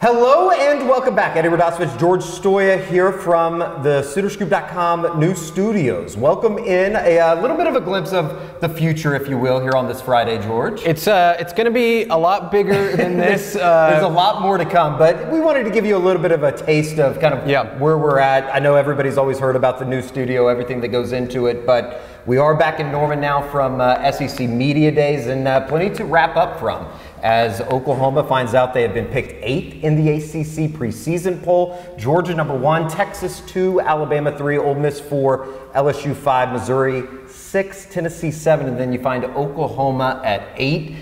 Hello and welcome back. Eddie Radosevich, George Stoia here from the SoonerScoop.com new studios. Welcome in a little bit of a glimpse of the future, if you will, here on this Friday, George. It's going to be a lot bigger than this. There's a lot more to come, but we wanted to give you a little bit of a taste of kind of where we're at. I know everybody's always heard about the new studio, everything that goes into it, but we are back in Norman now from SEC Media Days and plenty to wrap up from, as Oklahoma finds out they have been picked 8th in the ACC preseason poll. Georgia number 1, Texas 2, Alabama 3, Ole Miss 4, LSU 5, Missouri 6, Tennessee 7, and then you find Oklahoma at 8.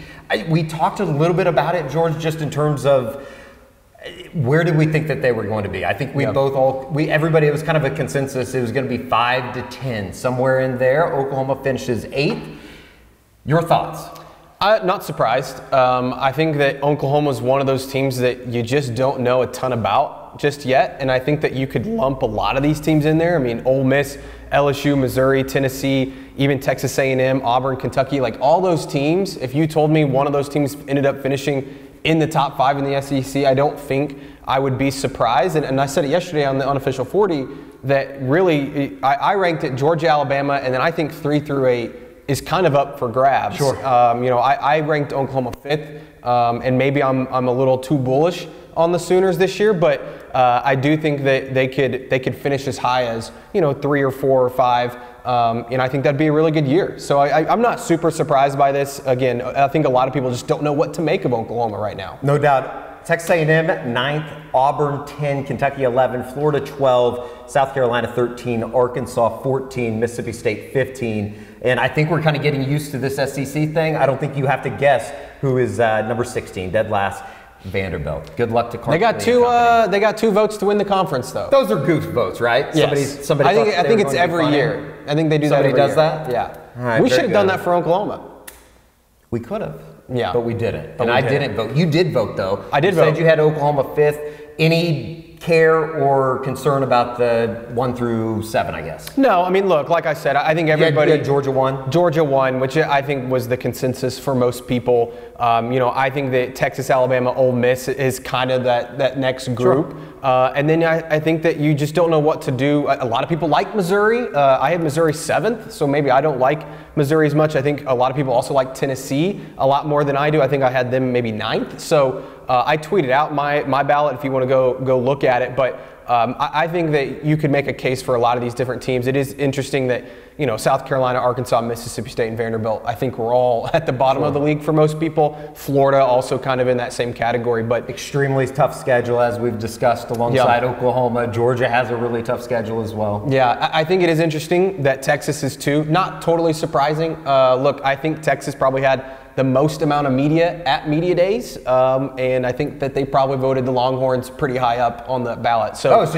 We talked a little bit about it, George, just in terms of where did we think that they were going to be? I think we everybody, it was kind of a consensus. It was going to be 5 to 10, somewhere in there. Oklahoma finishes 8th. Your thoughts? Not surprised. I think that Oklahoma is one of those teams that you just don't know a ton about just yet, and I think that you could lump a lot of these teams in there. I mean, Ole Miss, LSU, Missouri, Tennessee, even Texas A&M, Auburn, Kentucky, like all those teams, if you told me one of those teams ended up finishing in the top 5 in the SEC, I don't think I would be surprised. And I said it yesterday on the Unofficial 40 that really I ranked it Georgia, Alabama, and then I think 3 through 8 is kind of up for grabs. Sure. I ranked Oklahoma 5th, and maybe I'm a little too bullish on the Sooners this year, but I do think that they could finish as high as 3 or 4 or 5. And I think that'd be a really good year. So I'm not super surprised by this. Again, I think a lot of people just don't know what to make of Oklahoma right now. No doubt. Texas A&M 9th, Auburn 10, Kentucky 11, Florida 12, South Carolina 13, Arkansas 14, Mississippi State 15. And I think we're kind of getting used to this SEC thing. I don't think you have to guess who is number 16, dead last. Vanderbilt. Good luck to Carter. They got 2 votes to win the conference, though. Those are goose votes, right? Yes. Somebody. I think it's every year. I think they do that every year. Somebody does that? Yeah. All right, we should have done that for Oklahoma. We could have. Yeah. But we didn't. And I didn't vote. You did vote, though. I did vote. You said you had Oklahoma 5th. Any care or concern about the 1 through 7, I guess? No, I mean, look, like I said, I think everybody. You had Georgia 1? Georgia 1, which I think was the consensus for most people. I think that Texas, Alabama, Ole Miss is kind of that next group. Sure. And then I think that you just don't know what to do. A lot of people like Missouri. I had Missouri 7th, so maybe I don't like Missouri as much. I think a lot of people also like Tennessee a lot more than I do. I think I had them maybe 9th. So I tweeted out my ballot if you want to go look at it. But I think that you could make a case for a lot of these different teams. It is interesting that South Carolina, Arkansas, Mississippi State, and Vanderbilt, I think we're all at the bottom of the league for most people. Florida also kind of in that same category. But extremely tough schedule, as we've discussed, alongside Oklahoma. Georgia has a really tough schedule as well. Yeah, I think it is interesting that Texas is 2. Not totally surprising. Look, I think Texas probably had the most amount of media at Media Days, and I think that they probably voted the Longhorns pretty high up on the ballot. So Yes,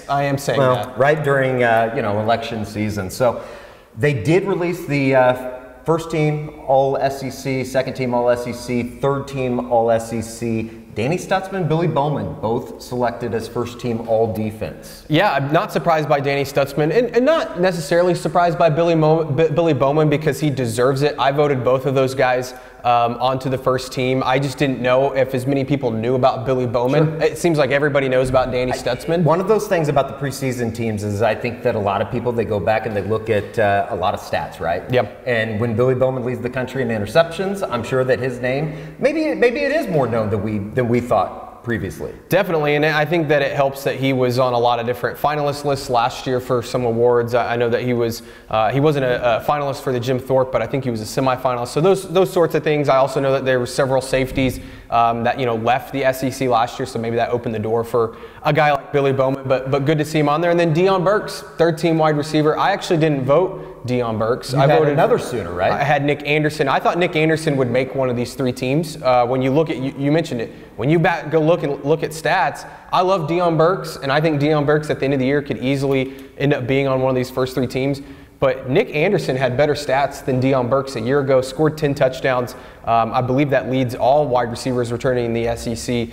I am saying that. Right during election season. So they did release the first team All SEC, second team All SEC, third team All SEC. Danny Stutsman, Billy Bowman, both selected as first team All Defense. Yeah, I'm not surprised by Danny Stutsman, and not necessarily surprised by Billy Bowman because he deserves it. I voted both of those guys onto the first team. I just didn't know if as many people knew about Billy Bowman. Sure. It seems like everybody knows about Danny Stutsman. One of those things about the preseason teams is I think that a lot of people, they go back and they look at a lot of stats, right? Yep. And when Billy Bowman leads the country in interceptions, I'm sure that his name, maybe it is more known than we thought previously. Definitely, and I think that it helps that he was on a lot of different finalist lists last year for some awards. I know that he wasn't a finalist for the Jim Thorpe, but I think he was a semifinalist. So those sorts of things. I also know that there were several safeties that left the SEC last year, so maybe that opened the door for a guy like Billy Bowman. But good to see him on there. And then Deion Burks, third team wide receiver. I actually didn't vote Deion Burks. I voted another Sooner, right? I had Nick Anderson. I thought Nick Anderson would make one of these 3 teams. When you look at, you mentioned it, when you go look at stats, I love Deion Burks, and I think Deion Burks at the end of the year could easily end up being on one of these first 3 teams. But Nick Anderson had better stats than Deion Burks a year ago, scored 10 touchdowns. I believe that leads all wide receivers returning in the SEC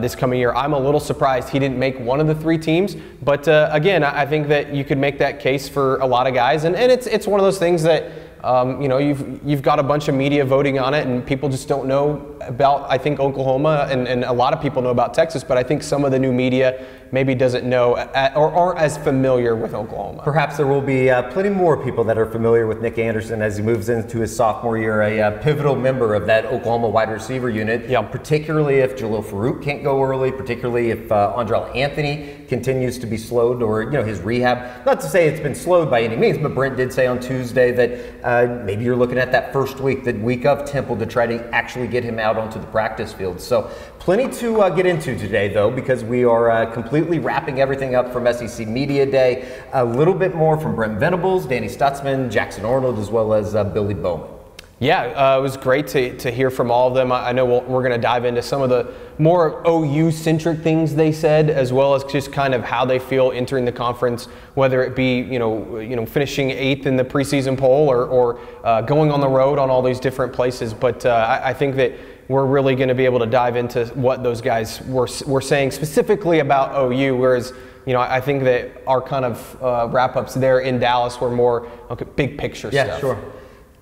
this coming year. I'm a little surprised he didn't make one of the 3 teams. But again, I think that you could make that case for a lot of guys. And it's one of those things that You've got a bunch of media voting on it, and people just don't know about, I think, Oklahoma, and a lot of people know about Texas, but I think some of the new media maybe doesn't know or aren't as familiar with Oklahoma. Perhaps there will be plenty more people that are familiar with Nick Anderson as he moves into his sophomore year, a pivotal member of that Oklahoma wide receiver unit, particularly if Jalil Farouk can't go early, particularly if Andrell Anthony continues to be slowed, or his rehab. Not to say it's been slowed by any means, but Brent did say on Tuesday that maybe you're looking at that first week, the week of Temple, to try to actually get him out onto the practice field. So plenty to get into today, though, because we are completely wrapping everything up from SEC Media Day. A little bit more from Brent Venables, Danny Stutsman, Jackson Arnold, as well as Billy Bowman. Yeah, it was great to hear from all of them. I know we're going to dive into some of the more OU-centric things they said, as well as just kind of how they feel entering the conference, whether it be finishing 8th in the preseason poll or going on the road on all these different places. But I think that we're really going to be able to dive into what those guys were saying specifically about OU, whereas I think that our kind of wrap-ups there in Dallas were more big picture stuff. Yeah, sure.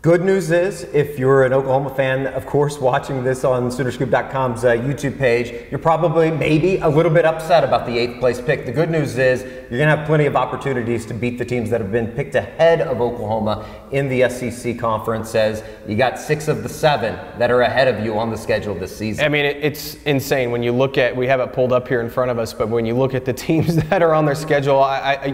Good news is, if you're an Oklahoma fan, of course, watching this on Soonerscoop.com's YouTube page, you're probably maybe a little bit upset about the 8th place pick. The good news is you're going to have plenty of opportunities to beat the teams that have been picked ahead of Oklahoma in the SEC conference, as you got 6 of the 7 that are ahead of you on the schedule this season. I mean, it's insane when you look at, we have it pulled up here in front of us, but when you look at the teams that are on their schedule,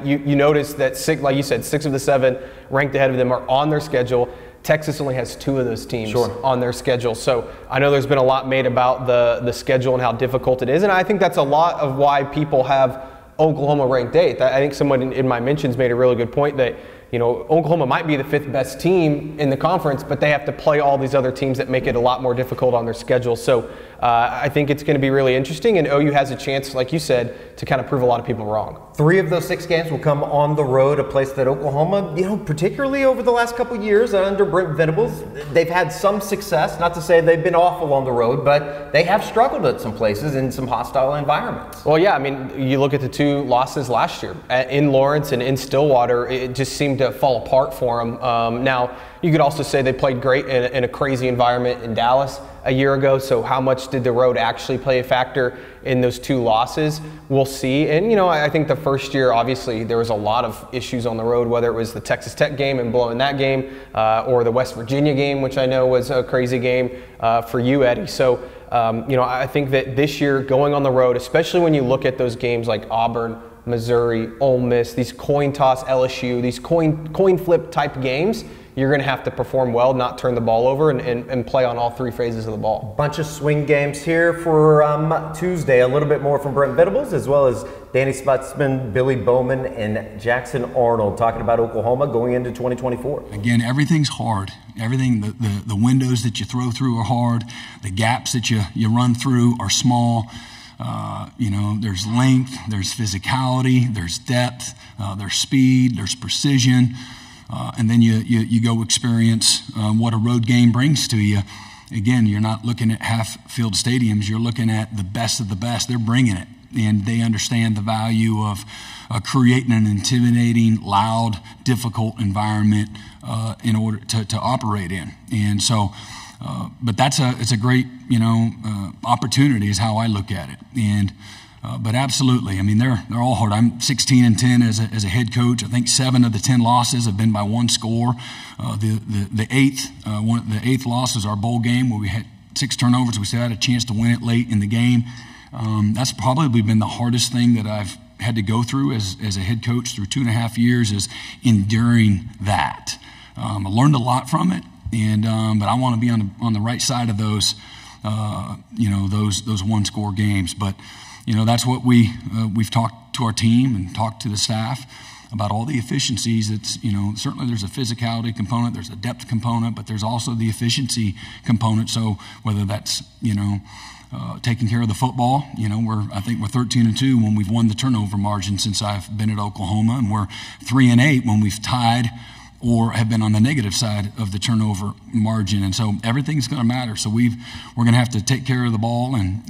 you notice that, like you said, 6 of the 7 ranked ahead of them are on their schedule. Texas only has 2 of those teams on their schedule. So I know there's been a lot made about the schedule and how difficult it is. And I think that's a lot of why people have Oklahoma ranked 8th. I think someone in my mentions made a really good point that, Oklahoma might be the 5th best team in the conference, but they have to play all these other teams that make it a lot more difficult on their schedule. So I think it's going to be really interesting, and OU has a chance, like you said, to kind of prove a lot of people wrong. 3 of those 6 games will come on the road, a place that Oklahoma, particularly over the last couple of years under Brent Venables, they've had some success. Not to say they've been awful on the road, but they have struggled at some places in some hostile environments. Well, yeah, I mean, you look at the 2 losses last year in Lawrence and in Stillwater, it just seemed to fall apart for them. Now, you could also say they played great in a crazy environment in Dallas a year ago, so how much did the road actually play a factor in those 2 losses? We'll see. And, I think the first year, obviously, there was a lot of issues on the road, whether it was the Texas Tech game and blowing that game, or the West Virginia game, which I know was a crazy game for you, Eddie. So, I think that this year, going on the road, especially when you look at those games like Auburn, Missouri, Ole Miss, these coin toss LSU, these coin flip type games, you're going to have to perform well, not turn the ball over, and play on all 3 phases of the ball. Bunch of swing games here for Tuesday. A little bit more from Brent Venables, as well as Danny Stutsman, Billy Bowman, and Jackson Arnold, talking about Oklahoma going into 2024. Again, everything's hard. Everything, the windows that you throw through are hard. The gaps that you run through are small. There's length, there's physicality, there's depth, there's speed, there's precision. And then you go experience what a road game brings to you. Again, you're not looking at half-field stadiums. You're looking at the best of the best. They're bringing it, and they understand the value of creating an intimidating, loud, difficult environment in order to operate in. And so, but it's a great opportunity is how I look at it. And but absolutely, I mean, they're all hard. I'm 16-10 as a head coach. I think 7 of the 10 losses have been by 1 score. The eighth loss was our bowl game where we had 6 turnovers. We still had a chance to win it late in the game. That's probably been the hardest thing that I've had to go through as a head coach through 2.5 years, is enduring that. I learned a lot from it, and but I want to be on the right side of those those 1-score games. But that's what we've talked to our team and talked to the staff about, all the efficiencies. It's, certainly there's a physicality component, there's a depth component, but there's also the efficiency component. So whether that's, taking care of the football, I think we're 13-2 when we've won the turnover margin since I've been at Oklahoma, and we're 3-8 when we've tied or have been on the negative side of the turnover margin. And so everything's going to matter. So we're going to have to take care of the ball and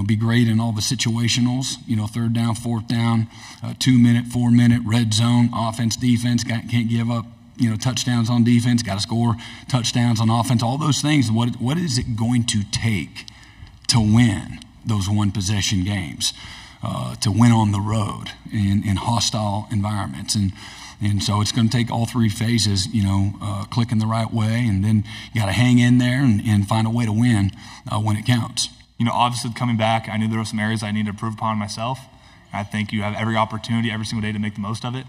be great in all the situationals, 3rd down, 4th down, 2-minute, 4-minute, red zone, offense, defense, can't give up touchdowns on defense, got to score touchdowns on offense, all those things. What is it going to take to win those one-possession games, to win on the road in hostile environments? And so it's going to take all three phases, clicking the right way, and then you got to hang in there and find a way to win when it counts. Obviously coming back, I knew there were some areas I needed to improve upon myself. I think you have every opportunity every single day to make the most of it.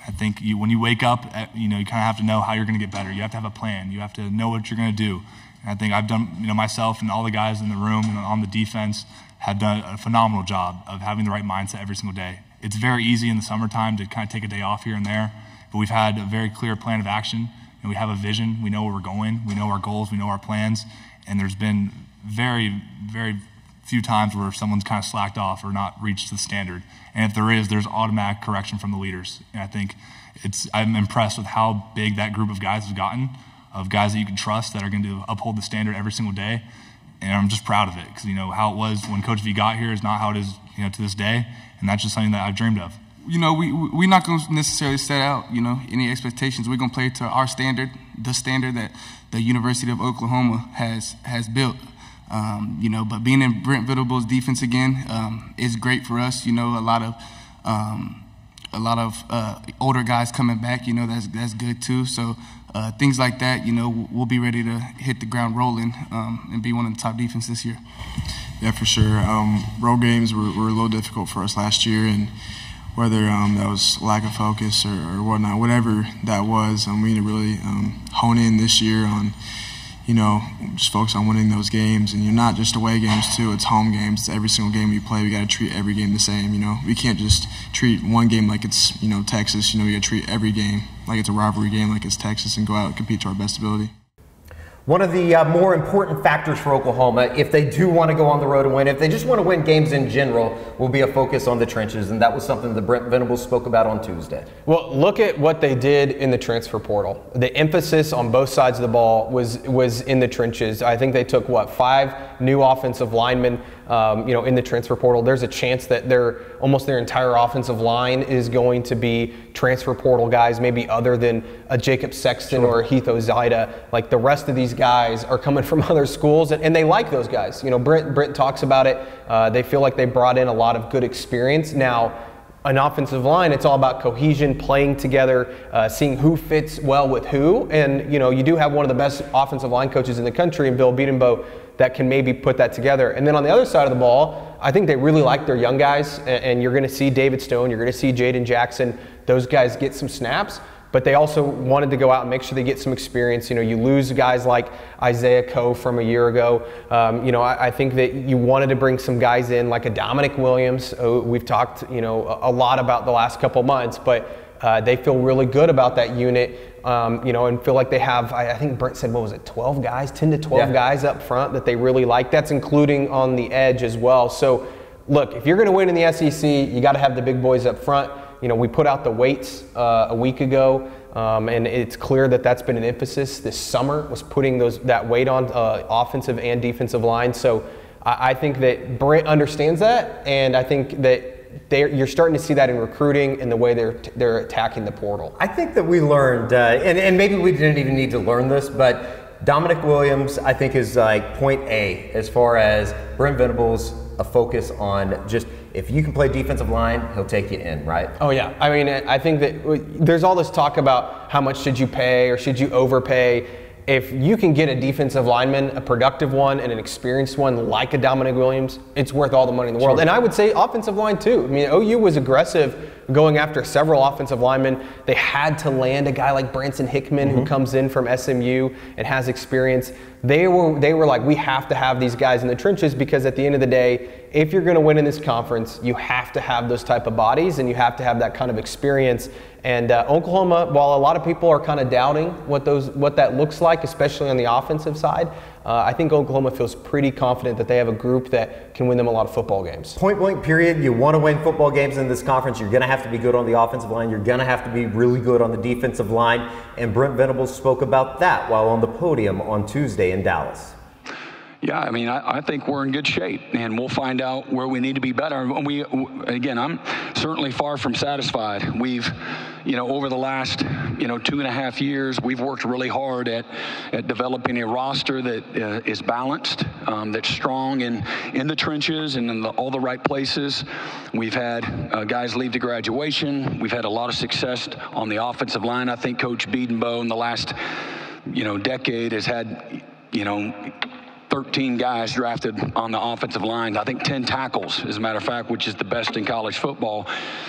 I think when you wake up, you kind of have to know how you're going to get better. You have to have a plan. You have to know what you're going to do. And I think I've done, myself and all the guys in the room and on the defense have done a phenomenal job of having the right mindset every single day. It's very easy in the summertime to kind of take a day off here and there, but we've had a very clear plan of action, and we have a vision. We know where we're going. We know our goals. We know our plans. And there's been very, very few times where someone's kind of slacked off or not reached the standard. And if there is, there's automatic correction from the leaders. And I think I'm impressed with how big that group of guys has gotten, of guys that you can trust that are going to uphold the standard every single day. And I'm just proud of it, because how it was when Coach V got here is not how it is to this day, and that's just something that I've dreamed of. We're not going to necessarily set out any expectations. We're going to play to our standard, the standard that the University of Oklahoma has built. But being in Brent Venables' defense again is great for us. A lot of older guys coming back. That's good too. So things like that. We'll be ready to hit the ground rolling and be one of the top defenses this year. Yeah, for sure. Road games were a little difficult for us last year, and whether that was lack of focus or whatnot, whatever that was, we need to really hone in this year on. Just focus on winning those games, and not just away games too. It's home games. It's every single game we play, we got to treat every game the same. We can't just treat one game like it's Texas. We got to treat every game like it's a rivalry game, like it's Texas, and go out and compete to our best ability. One of the more important factors for Oklahoma, if they do want to go on the road and win, if they just want to win games in general, will be a focus on the trenches, and that was something that Brent Venables spoke about on Tuesday. Well, look at what they did in the transfer portal. The emphasis on both sides of the ball was in the trenches. I think they took, 5 new offensive linemen in the transfer portal. There's a chance that almost their entire offensive line is going to be transfer portal guys, maybe other than a Jacob Sexton or a Heath Ozida. Like the rest of these guys are coming from other schools, and they like those guys. Brent talks about it. They feel like they brought in a lot of good experience. Now, an offensive line, it's all about cohesion, playing together, seeing who fits well with who. And, you do have one of the best offensive line coaches in the country in Bill Beatenbow that can maybe put that together. And then on the other side of the ball, I think they really like their young guys, and you're going to see David Stone, you're going to see Jaden Jackson, those guys get some snaps, but they also wanted to go out and make sure they get some experience. You lose guys like Isaiah Coe from a year ago. I think that you wanted to bring some guys in like a Dominic Williams. We've talked, a lot about the last couple months, but they feel really good about that unit, and feel like they have, I think Brent said, 12 guys, 10 to 12 guys up front that they really like. That's including on the edge as well. So, look, if you're going to win in the SEC, you got to have the big boys up front. We put out the weights a week ago, and it's clear that that's been an emphasis this summer, was putting that weight on offensive and defensive line. So I think that Brent understands that, and I think that you're starting to see that in recruiting and the way they're attacking the portal. I think that we learned, and maybe we didn't even need to learn this, but Dominic Williams, I think, is like point A as far as Brent Venables, a focus on just if you can play defensive line, he'll take you in, right? Oh, yeah. I mean, I think that there's all this talk about how much should you pay or should you overpay. If you can get a defensive lineman, a productive one and an experienced one like a Dominic Williams, it's worth all the money in the world. And I would say offensive line too. I mean, OU was aggressive going after several offensive linemen. They had to land a guy like Branson Hickman who comes in from SMU and has experience. They were like, we have to have these guys in the trenches, because at the end of the day, if you're going to win in this conference, you have to have those type of bodies and you have to have that kind of experience. And Oklahoma, while a lot of people are kind of doubting what that looks like, especially on the offensive side, I think Oklahoma feels pretty confident that they have a group that can win them a lot of football games. Point blank period, you want to win football games in this conference, you're going to have to be good on the offensive line, you're going to have to be really good on the defensive line, and Brent Venables spoke about that while on the podium on Tuesday in Dallas. Yeah, I mean, I think we're in good shape, and we'll find out where we need to be better. Again, I'm certainly far from satisfied. We've, over the last, 2.5 years, we've worked really hard at developing a roster that is balanced, that's strong in the trenches and in all the right places. We've had guys leave to graduation. We've had a lot of success on the offensive line. I think Coach Biedenbow in the last, decade has had, 13 guys drafted on the offensive line. I think 10 tackles, as a matter of fact, which is the best in college football.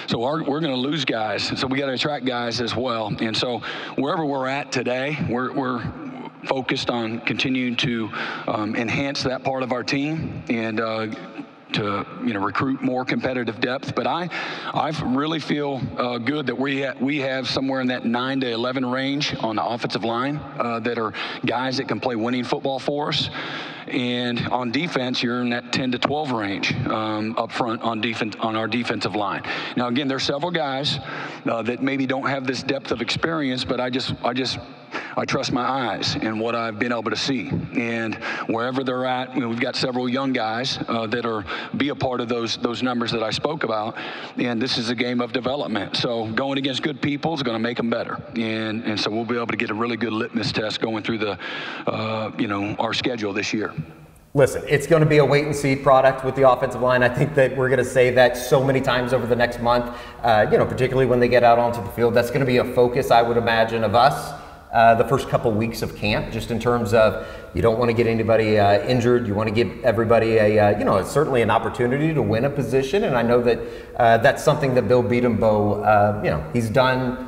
So we're going to lose guys. So we got to attract guys as well. And so wherever we're at today, we're focused on continuing to enhance that part of our team and to recruit more competitive depth. But I really feel good that we have somewhere in that 9 to 11 range on the offensive line that are guys that can play winning football for us. And on defense, you're in that 10 to 12 range up front on defense, on our defensive line. Now, again, there's several guys that maybe don't have this depth of experience, but I trust my eyes and what I've been able to see. And wherever they're at, we've got several young guys that be a part of those numbers that I spoke about. And this is a game of development. So going against good people is going to make them better. And so we'll be able to get a really good litmus test going through the, our schedule this year. Listen, it's going to be a wait-and-see product with the offensive line. I think that we're going to say that so many times over the next month, particularly when they get out onto the field. That's going to be a focus, I would imagine, of us the first couple weeks of camp, just in terms of you don't want to get anybody injured. You want to give everybody certainly an opportunity to win a position. And I know that that's something that Bill Biedenbow, he's done.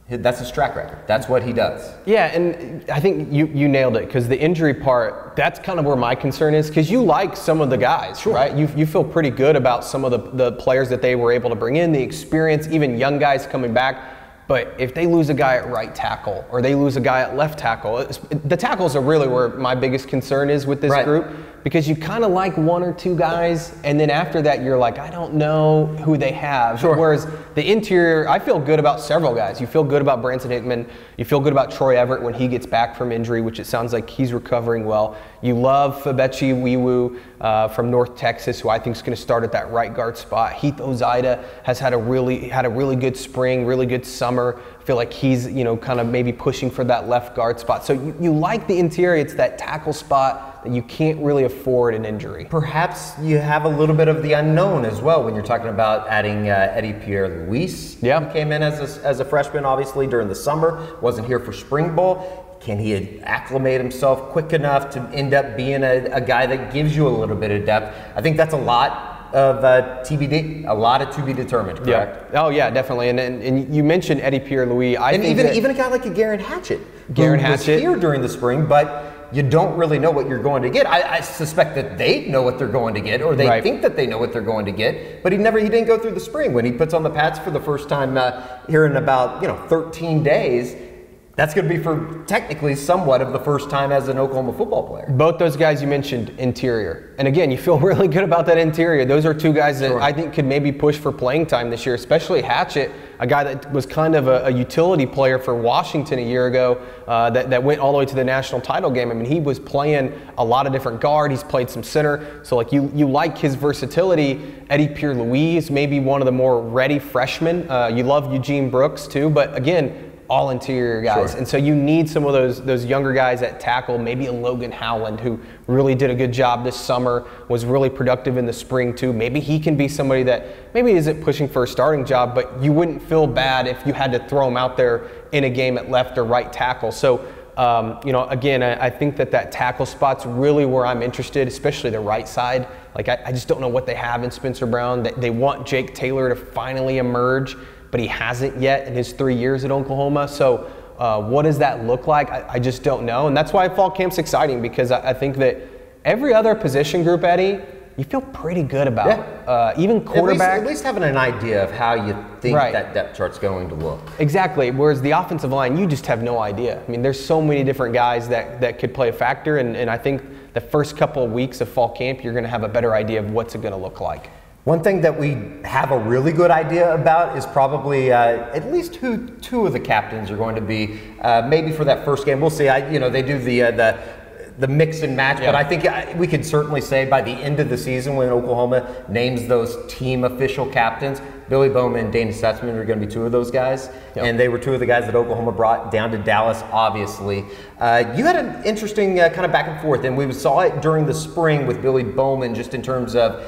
That's his track record. That's what he does. Yeah, and I think you nailed it, because the injury part, that's kind of where my concern is, because you like some of the guys, sure, right? You feel pretty good about some of the players that they were able to bring in, the experience, even young guys coming back. But if they lose a guy at right tackle or they lose a guy at left tackle, the tackles are really where my biggest concern is with this group, because you kind of like one or two guys, and then after that you're like, I don't know who they have. Sure. Whereas the interior, I feel good about several guys. You feel good about Branson Hickman. You feel good about Troy Everett when he gets back from injury, which it sounds like he's recovering well. You love Febechi Wiwu from North Texas, who I think is going to start at that right guard spot. Heath Ozida has had a really good spring, really good summer. I feel like he's, kind of maybe pushing for that left guard spot. So you like the interior. It's that tackle spot that you can't really afford an injury. Perhaps you have a little bit of the unknown as well when you're talking about adding Eddie Pierre-Louis. Yeah. He came in as a freshman, obviously, during the summer. Wasn't here for spring ball. Can he acclimate himself quick enough to end up being a guy that gives you a little bit of depth? I think that's a lot of TBD, a lot of to be determined, correct? Yeah. Oh yeah, definitely. And you mentioned Eddie Pierre-Louis. Even a guy like a Garen Hatchett, who was here during the spring, but you don't really know what you're going to get. I suspect that they know what they're going to get, or they think that they know what they're going to get, but he didn't go through the spring. When he puts on the pads for the first time here in about 13 days, that's going to be for technically somewhat of the first time as an Oklahoma football player. Both those guys you mentioned, interior. And again, you feel really good about that interior. Those are two guys that I think could maybe push for playing time this year, especially Hatchett, a guy that was kind of a utility player for Washington a year ago that went all the way to the national title game. I mean, he was playing a lot of different guard. He's played some center. So, you like his versatility. Eddie Pierre-Louis is maybe one of the more ready freshmen. You love Eugene Brooks, too. But, again, all interior guys. Sure. And so you need some of those younger guys at tackle, maybe a Logan Howland, who really did a good job this summer, was really productive in the spring too. Maybe he can be somebody that maybe isn't pushing for a starting job, but you wouldn't feel bad if you had to throw him out there in a game at left or right tackle. So, again, I think that tackle spot's really where I'm interested, especially the right side. I just don't know what they have in Spencer Brown. They want Jake Taylor to finally emerge, but he hasn't yet in his 3 years at Oklahoma. So what does that look like? I just don't know. And that's why fall camp's exciting, because I think that every other position group, Eddie, you feel pretty good about. Yeah. Even quarterback. At least having an idea of how you think that depth chart's going to look. Exactly. Whereas the offensive line, you just have no idea. I mean, there's so many different guys that could play a factor. And I think the first couple of weeks of fall camp, you're going to have a better idea of what's it going to look like. One thing that we have a really good idea about is probably at least who two of the captains are going to be. Maybe for that first game, we'll see. They do the mix and match. But I think we could certainly say by the end of the season, when Oklahoma names those team official captains, Billy Bowman and Danny Stutsman are going to be two of those guys. And they were two of the guys that Oklahoma brought down to Dallas, obviously. You had an interesting kind of back and forth, and we saw it during the spring with Billy Bowman, just in terms of,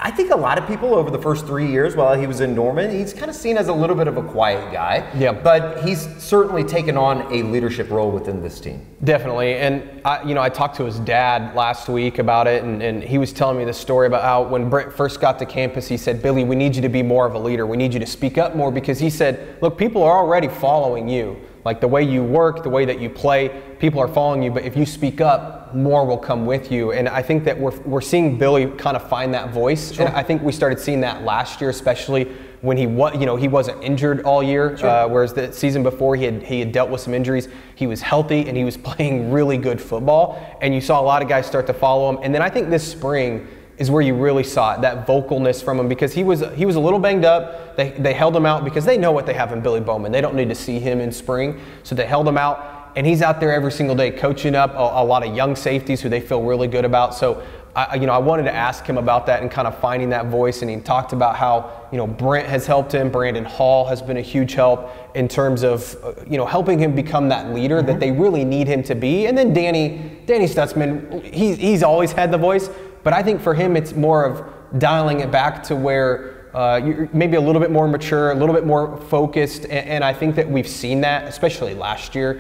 I think a lot of people over the first 3 years while he was in Norman, he's kind of seen as a little bit of a quiet guy. Yeah. But he's certainly taken on a leadership role within this team. Definitely. And I talked to his dad last week about it, and he was telling me the story about how when Brent first got to campus, he said, Billy, we need you to be more of a leader. We need you to speak up more, because he said, look, people are already following you. Like the way you work, the way that you play, people are following you, but if you speak up, more will come with you. And I think that we're seeing Billy kind of find that voice. Sure. And I think we started seeing that last year, especially when he wasn't injured all year, whereas the season before he had dealt with some injuries. He was healthy and he was playing really good football, and you saw a lot of guys start to follow him. And then I think this spring is where you really saw it, that vocalness from him, because he was a little banged up. They held him out because they know what they have in Billy Bowman. They don't need to see him in spring, so they held him out, and he's out there every single day coaching up a lot of young safeties who they feel really good about. So I wanted to ask him about that and kind of finding that voice, and he talked about how Brent has helped him. Brandon Hall has been a huge help in terms of helping him become that leader that they really need him to be. And then Danny Stutsman, he's always had the voice. But I think for him, it's more of dialing it back to where you're maybe a little bit more mature, a little bit more focused. And I think that we've seen that, especially last year.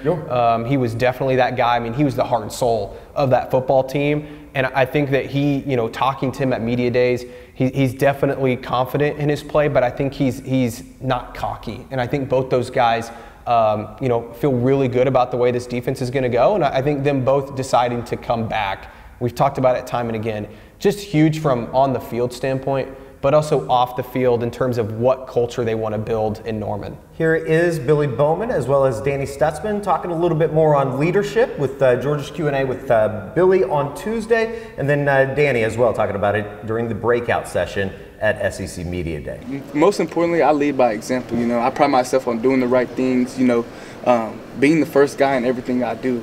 He was definitely that guy. I mean, he was the heart and soul of that football team. And I think that he, talking to him at media days, he's definitely confident in his play, but I think he's not cocky. And I think both those guys, feel really good about the way this defense is going to go. And I think them both deciding to come back, we've talked about it time and again, just huge from on the field standpoint, but also off the field in terms of what culture they want to build in Norman. Here is Billy Bowman as well as Danny Stutsman talking a little bit more on leadership with George's Q&A with Billy on Tuesday, and then Danny as well talking about it during the breakout session at SEC Media Day. Most importantly, I lead by example. I pride myself on doing the right things, being the first guy in everything I do.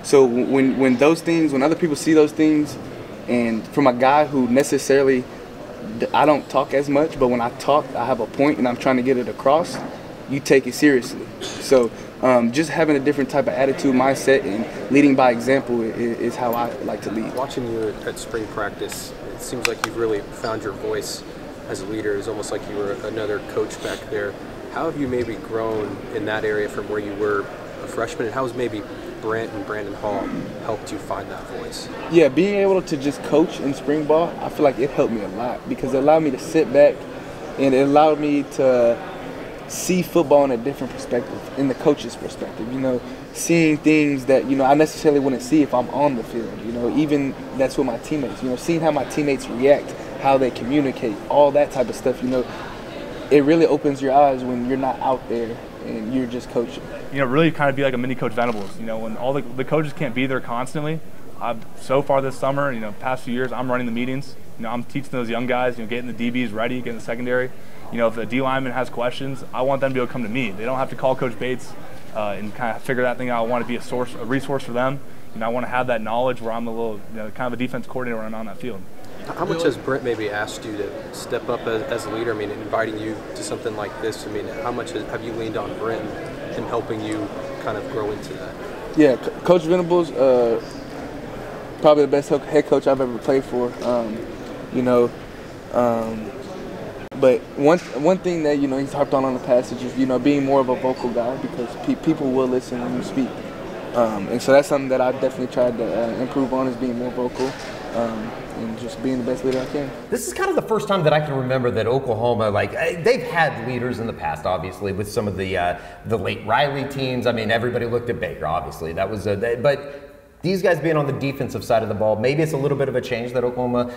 So when those things, when other people see those things, and from a guy who necessarily, I don't talk as much, but when I talk, I have a point and I'm trying to get it across, you take it seriously. So just having a different type of attitude, mindset, and leading by example is how I like to lead. Watching you at spring practice, it seems like you've really found your voice as a leader. It's almost like you were another coach back there. How have you maybe grown in that area from where you were a freshman, and how has maybe Brent and Brandon Hall helped you find that voice? Yeah, being able to just coach in spring ball, I feel like it helped me a lot, because it allowed me to sit back and it allowed me to see football in a different perspective, in the coach's perspective, seeing things that, I necessarily wouldn't see if I'm on the field, even that's with my teammates, seeing how my teammates react, how they communicate, all that type of stuff, it really opens your eyes when you're not out there and you're just coaching. Really kind of be like a mini Coach Venables. When all the coaches can't be there constantly. So far this summer, past few years, I'm running the meetings. I'm teaching those young guys, getting the DBs ready, getting the secondary. If the D lineman has questions, I want them to be able to come to me. They don't have to call Coach Bates and kind of figure that thing out. I want to be a resource for them. I want to have that knowledge where I'm a little, kind of a defense coordinator when I'm on that field. How much has Brent maybe asked you to step up as a leader? I mean, inviting you to something like this. I mean, how much have you leaned on Brent in helping you kind of grow into that? Yeah, Coach Venables, probably the best head coach I've ever played for. But one thing that he's harped on the passage is being more of a vocal guy, because people will listen when you speak. And so that's something that I've definitely tried to improve on, is being more vocal. And just being the best leader I can. This is kind of the first time that I can remember that Oklahoma, they've had leaders in the past, obviously, with some of the late Riley teams. I mean, everybody looked at Baker, obviously. That was but these guys being on the defensive side of the ball, maybe it's a little bit of a change that Oklahoma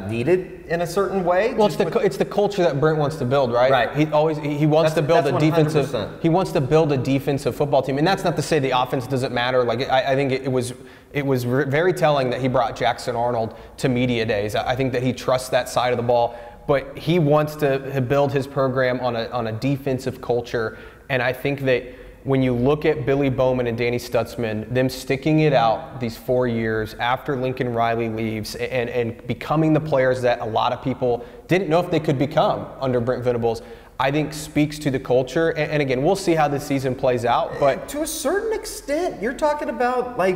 needed in a certain way. Well, it's the culture that Brent wants to build, right? Right. He wants to build a defensive. 100%. He wants to build a defensive football team, and that's not to say the offense doesn't matter. I think it was very telling that he brought Jackson Arnold to media days. I think that he trusts that side of the ball, but he wants to build his program on a defensive culture, and I think that when you look at Billy Bowman and Danny Stutsman, them sticking it out these 4 years after Lincoln Riley leaves and becoming the players that a lot of people didn't know if they could become under Brent Venables, I think speaks to the culture. And again, we'll see how this season plays out. But to a certain extent, you're talking about, like,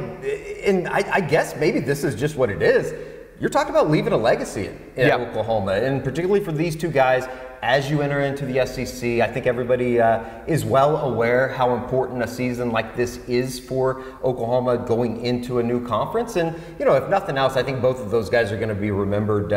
and I guess maybe this is just what it is. You're talking about leaving a legacy in Oklahoma, and particularly for these two guys. As you enter into the SEC, I think everybody is well aware how important a season like this is for Oklahoma going into a new conference. And, you know, if nothing else, I think both of those guys are going to be remembered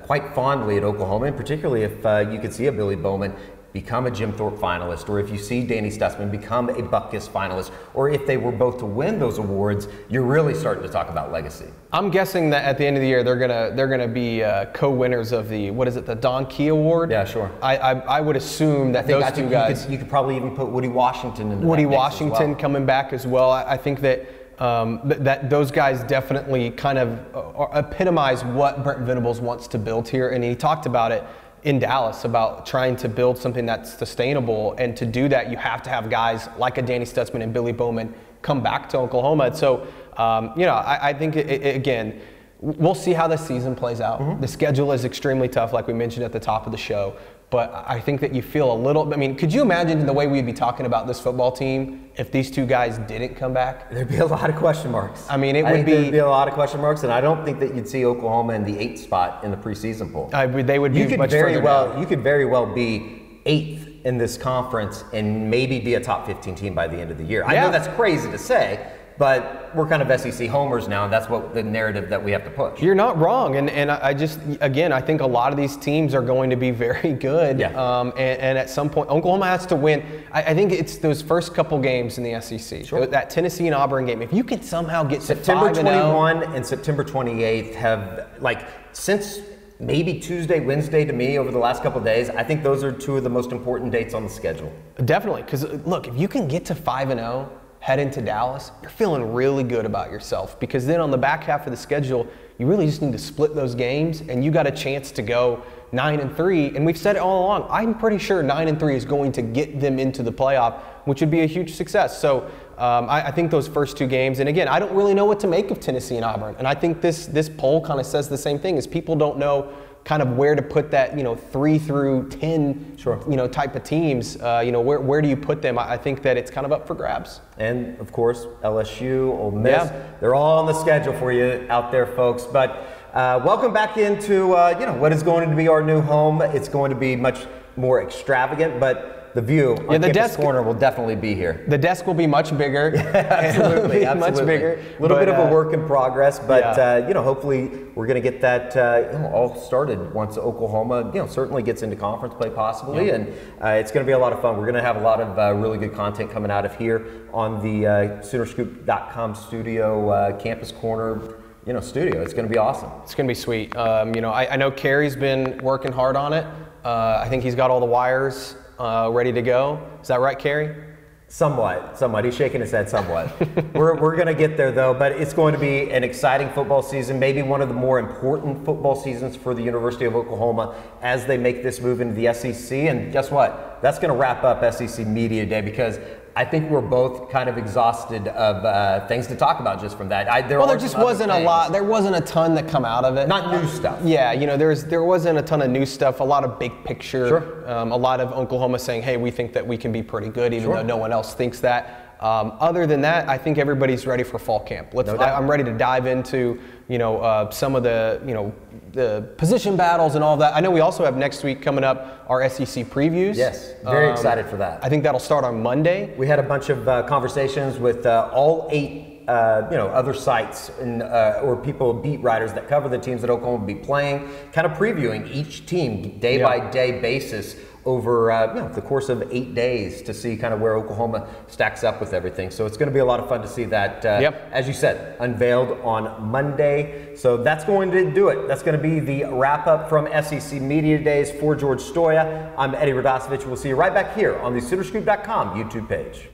quite fondly at Oklahoma, and particularly if you could see a Billy Bowman become a Jim Thorpe finalist, or if you see Danny Stutsman become a Bupkis finalist, or if they were both to win those awards, you're really starting to talk about legacy. I'm guessing that at the end of the year, they're gonna be co-winners of the, what is it, the Don Key Award? Yeah, sure. I would assume that those two guys. You could probably even put Woody Washington in. Woody Washington coming back as well. I think that that those guys definitely kind of epitomize what Brent Venables wants to build here, and he talked about it in Dallas about trying to build something that's sustainable, and to do that you have to have guys like a Danny Stutsman and Billy Bowman come back to Oklahoma. And so you know, I think again, we'll see how the season plays out. Mm-hmm. The schedule is extremely tough, like we mentioned at the top of the show, but I think that you feel a little, I mean, could you imagine the way we'd be talking about this football team if these two guys didn't come back? There'd be a lot of question marks. I mean, there'd be a lot of question marks, and I don't think that you'd see Oklahoma in the 8th spot in the preseason poll. They would be much further down. You could very well be 8th in this conference and maybe be a top 15 team by the end of the year. I know that's crazy to say, but we're kind of SEC homers now, and that's what the narrative that we have to push. You're not wrong, and I just, again, I think a lot of these teams are going to be very good. Yeah. And at some point, Oklahoma has to win. I think it's those first couple games in the SEC. Sure. That Tennessee and Auburn game. If you could somehow get September 21 and September 28th have, like, since maybe Tuesday, Wednesday to me over the last couple of days, I think those are two of the most important dates on the schedule. Definitely, because look, if you can get to 5-0. Head into Dallas, you're feeling really good about yourself, because then on the back half of the schedule, you really just need to split those games, and you got a chance to go 9-3. And we've said it all along, I'm pretty sure 9-3 is going to get them into the playoff, which would be a huge success. So I think those first two games, and again, I don't really know what to make of Tennessee and Auburn, and I think this poll kind of says the same thing, is people don't know kind of where to put that, 3 through 10, type of teams. Where do you put them? I think that it's kind of up for grabs. And of course, LSU, Ole Miss, they're all on the schedule for you out there, folks. But welcome back into what is going to be our new home. It's going to be much more extravagant, but the view on the Campus Corner will definitely be here. The desk will be much bigger. Absolutely. Much bigger. A little bit of a work in progress, but hopefully we're going to get that all started once Oklahoma certainly gets into conference play possibly, and it's going to be a lot of fun. We're going to have a lot of really good content coming out of here on the Soonerscoop.com studio, Campus Corner studio. It's going to be awesome. It's going to be sweet. I know Kerry's been working hard on it. I think he's got all the wires ready to go. Is that right, Kerry? Somewhat. He's shaking his head somewhat. We're going to get there, though, but it's going to be an exciting football season, maybe one of the more important football seasons for the University of Oklahoma as they make this move into the SEC. And guess what? That's going to wrap up SEC Media Day, because I think we're both kind of exhausted of things to talk about just from that. There just wasn't a lot. There wasn't a ton that come out of it. Not new stuff. Yeah, there wasn't a ton of new stuff. A lot of big picture. Sure. A lot of Oklahoma saying, hey, we think that we can be pretty good, even though no one else thinks that. Other than that, I think everybody's ready for fall camp. I'm ready to dive into some of the position battles and all that. I know we also have next week coming up our SEC previews. Yes, very excited for that. I think that'll start on Monday. We had a bunch of conversations with all 8 other sites and or people, beat writers that cover the teams that Oklahoma will be playing, kind of previewing each team day by day basis over the course of 8 days to see kind of where Oklahoma stacks up with everything. So it's going to be a lot of fun to see that, as you said, unveiled on Monday. So that's going to do it. That's going to be the wrap up from SEC Media Days. For George Stoia, I'm Eddie Radosevich. We'll see you right back here on the Soonerscoop.com YouTube page.